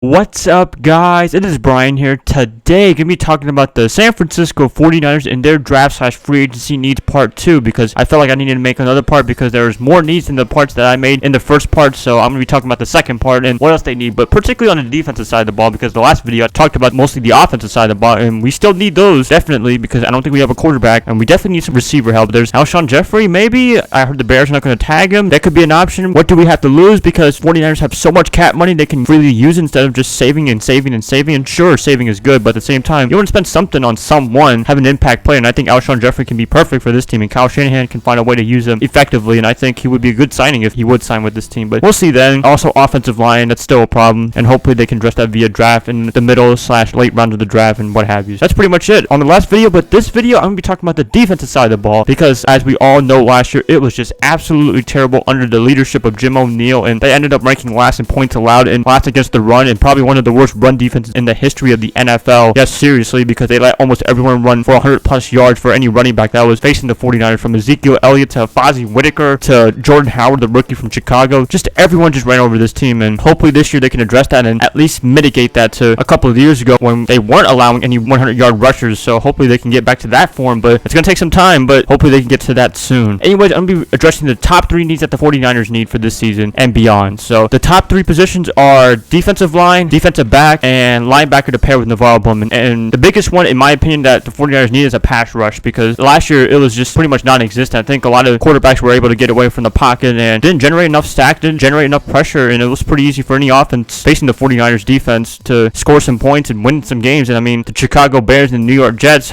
What's up, guys? It is Bryan here. Today, gonna be talking about the San Francisco 49ers and their draft/free agency needs part 2, because I felt like I needed to make another part because there's more needs in the parts that I made in the first part. So I'm gonna be talking about the second part and what else they need, but particularly on the defensive side of the ball, because the last video I talked about mostly the offensive side of the ball, and we still need those definitely, because I don't think we have a quarterback, and we definitely need some receiver help. There's Alshon Jeffrey, maybe. I heard the Bears are not gonna tag him. That could be an option. What do we have to lose? Because 49ers have so much cap money they can freely use instead of just saving and saving and saving. And sure, saving is good, but at the same time, you want to spend something on someone, have an impact player, and I think Alshon Jeffrey can be perfect for this team, and Kyle Shanahan can find a way to use him effectively, and I think he would be a good signing if he would sign with this team, but we'll see then. Also, offensive line, that's still a problem, and hopefully they can address that via draft in the middle/late round of the draft and what have you. So that's pretty much it on the last video, but this video, I'm going to be talking about the defensive side of the ball, because as we all know, last year, it was just absolutely terrible under the leadership of Jim O'Neil, and they ended up ranking last in points allowed and last against the run, and probably one of the worst run defenses in the history of the NFL. Yes, seriously, because they let almost everyone run for 100 plus yards for any running back that was facing the 49ers, from Ezekiel Elliott to Fozzie Whitaker to Jordan Howard, the rookie from Chicago. Just everyone just ran over this team, and hopefully this year they can address that and at least mitigate that to a couple of years ago when they weren't allowing any 100-yard rushers. So hopefully they can get back to that form, but it's going to take some time, but hopefully they can get to that soon. Anyways, I'm going to be addressing the top 3 needs that the 49ers need for this season and beyond. So the top 3 positions are defensive line, defensive back, and linebacker to pair with Navarro Bowman. And the biggest one, in my opinion, that the 49ers need is a pass rush, because last year it was just pretty much non-existent. I think a lot of quarterbacks were able to get away from the pocket and didn't generate enough sack, didn't generate enough pressure, and it was pretty easy for any offense facing the 49ers defense to score some points and win some games. And I mean, the Chicago Bears and the New York Jets,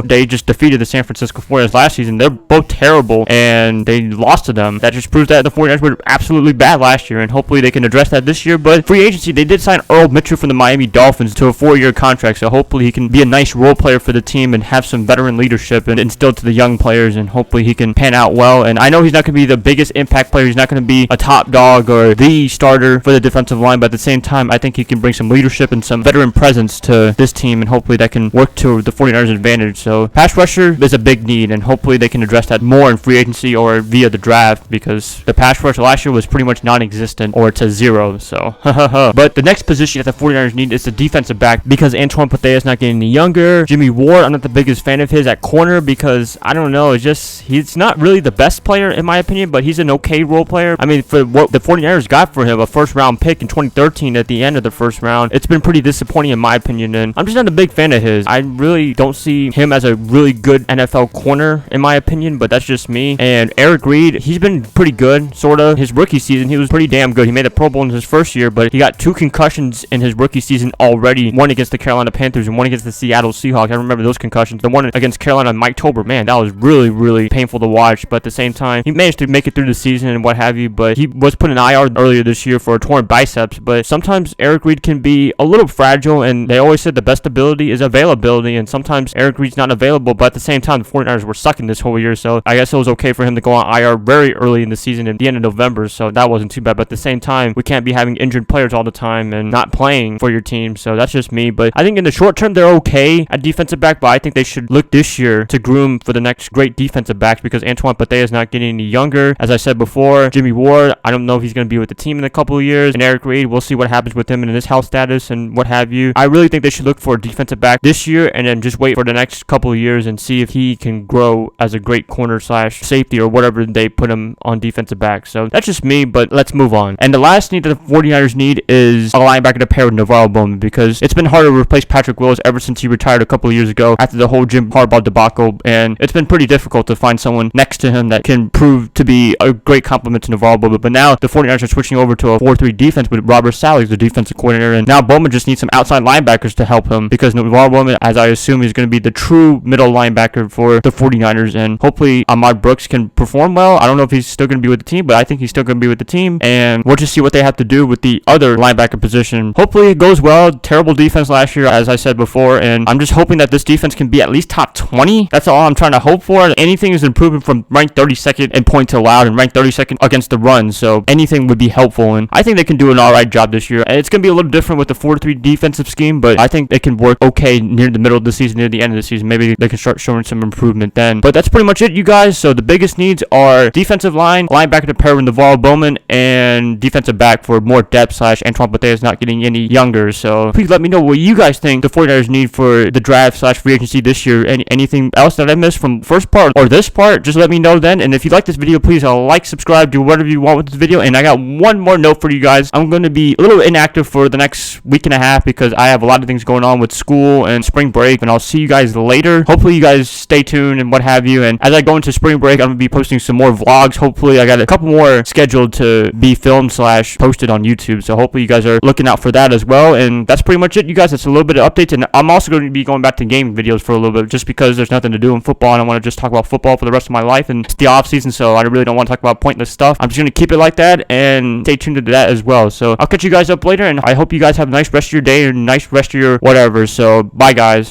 they just defeated the San Francisco 49ers last season. They're both terrible, and they lost to them. That just proves that the 49ers were absolutely bad last year, and hopefully they can address that this year. But free agency, they did sign Earl Mitchell from the Miami Dolphins to a 4-year contract, so hopefully he can be a nice role player for the team and have some veteran leadership and instill to the young players, and hopefully he can pan out well. And I know he's not going to be the biggest impact player, he's not going to be a top dog or the starter for the defensive line, but at the same time, I think he can bring some leadership and some veteran presence to this team, and hopefully that can work to the 49ers' advantage. So pass rusher is a big need, and hopefully they can address that more in free agency or via the draft, because the pass rush last year was pretty much non-existent or to zero. So but the next position that the 49ers need is the defensive back, because Antoine Bethea is not getting any younger. Jimmy Ward, I'm not the biggest fan of his at corner, because I don't know, it's just he's not really the best player in my opinion, but he's an okay role player. I mean, for what the 49ers got for him, a first round pick in 2013 at the end of the first round, it's been pretty disappointing in my opinion, and I'm just not a big fan of his. I really don't see him as a really good NFL corner in my opinion, but that's just me. And Eric Reed, he's been pretty good, sort of. His rookie season, he was pretty damn good. He made a Pro Bowl in his first year, but he got 2 concussions in his rookie season already, one against the Carolina Panthers and one against the Seattle Seahawks. I remember those concussions. The one against Carolina, Mike Tolbert, man, that was really, really painful to watch, but at the same time, he managed to make it through the season and what have you, but he was put in IR earlier this year for a torn biceps. But sometimes Eric Reed can be a little fragile, and they always said the best ability is availability, and sometimes Eric Reed's not available, but at the same time, the 49ers were sucking this whole year, so I guess it was okay for him to go on IR very early in the season at the end of November, so that wasn't too bad. But at the same time, we can't be having injured players all the time and not playing for your team, so that's just me. But I think in the short term, they're okay at defensive back, but I think they should look this year to groom for the next great defensive backs, because Antoine Bethea is not getting any younger. As I said before, Jimmy Ward, I don't know if he's going to be with the team in a couple of years, and Eric Reed, we'll see what happens with him and his health status and what have you. I really think they should look for a defensive back this year and then just wait for the next couple of years and see if he can grow as a great corner/safety or whatever they put him on defensive back. So that's just me, but let's move on. And the last need that the 49ers need is a linebacker to pair with Navarro Bowman, because it's been hard to replace Patrick Willis ever since he retired a couple of years ago after the whole Jim Harbaugh debacle, and it's been pretty difficult to find someone next to him that can prove to be a great complement to Navarro Bowman. But now the 49ers are switching over to a 4-3 defense with Robert Saleh, the defensive coordinator, and now Bowman just needs some outside linebackers to help him, because Navarro Bowman, as I assume, is going to be the true middle linebacker for the 49ers, and hopefully Ahmad Brooks can perform well. I don't know if he's still going to be with the team, but I think he's still going to be with the team, and we'll just see what they have to do with the other linebacker position. Hopefully it goes well. Terrible defense last year, as I said before, and I'm just hoping that this defense can be at least top 20. That's all I'm trying to hope for. Anything is improvement from ranked 32nd in points allowed and ranked 32nd against the run, so anything would be helpful, and I think they can do an alright job this year. And it's going to be a little different with the 4-3 defensive scheme, but I think they can work okay near the middle of the season, near the end of the season. Maybe they can start showing some improvement then. But that's pretty much it, you guys. So the biggest needs are defensive line, linebacker to pair with Navarro Bowman, and defensive back for more depth / Antoine Bethea is not getting any younger. So please let me know what you guys think the 49ers need for the draft / free agency this year. Anything else that I missed from first part or this part, just let me know then. And if you like this video, please like, subscribe, do whatever you want with this video. And I got one more note for you guys. I'm going to be a little inactive for the next week and a half because I have a lot of things going on with school and spring break, and I'll see you guys later. Hopefully you guys stay tuned and what have you. And as I go into spring break, I'm going to be posting some more vlogs. Hopefully I got a couple more scheduled to be filmed / posted on YouTube. So hopefully you guys are looking out for that as well. And that's pretty much it, you guys. That's a little bit of updates. And I'm also going to be going back to gaming videos for a little bit just because there's nothing to do in football, and I want to just talk about football for the rest of my life. And it's the off season, so I really don't want to talk about pointless stuff. I'm just going to keep it like that and stay tuned to that as well. So I'll catch you guys up later, and I hope you guys have a nice rest of your day and nice rest of your whatever. So bye, guys.